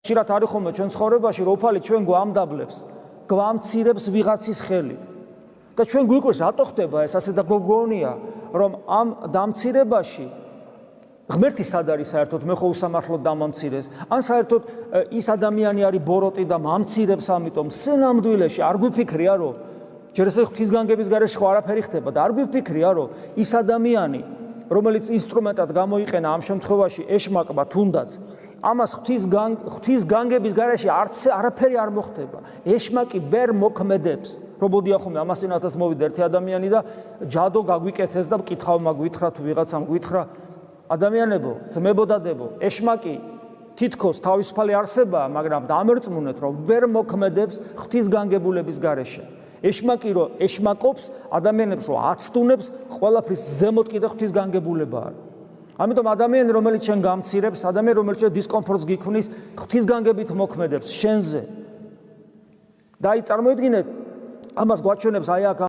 ხშირად არის ხოლმე ჩვენ ცხოვრებაში, რომ უფალი ჩვენ გვამდაბლებს, გვამცირებს ვიღაცის ხელით. და ჩვენ გვიყვეს, რატო ხდება ეს ასე და გოგონია, რომ ამ დამცირებაში ღმერთი სად არის საერთოდ, მე ხო უსამართლოდ დამამცირეს, ან საერთოდ ის ადამიანი არის ბოროტი და მამცირებს, ამიტომ სინამდვილეში არ გვიფიქრია, რომ ჯერ ესე ღვთისგანგების გარეშე ხო არაფერი ხდება და არ გვიფიქრია, რომ ის ადამიანი, რომელიც ინსტრუმენტად გამოიყენა ამ შემთხვევაში ეშმაკმა თუნდაც, ამას ღვთისგანგების გარეშე არაფერი არ მოხდება. ეშმაკი ვერ მოქმედებს. Robodია ხომ ამას წინათაც მოვიდა ერთი ადამიანი და ჯადო გაგვიკეთეს და მკითხავ მაგვითხრა თუ ვიღაცამ გვითხრა ადამიანებო, ძმებოდადებო, ეშმაკი თითქოს თავისუფალი არსებაა, მაგრამ დამერწმუნეთ, რომ ვერ მოქმედებს ღვთისგანგებულების გარეშე. ეშმაკი რო ეშმაკობს, ადამიანებს რო აცდუნებს, ყველაფრის ზემოთ კიდე ღვთისგანგებულება არის. ამიტომ ადამიანი, რომელიც შენ გამცირებს, ადამიანი, რომელიც შენ დისკომფორტს გიქმნის, ღვთისგანგებით მოქმედებს შენზე. და აი წარმოიდგინეთ, ამას გვაჩვენებს აი აქ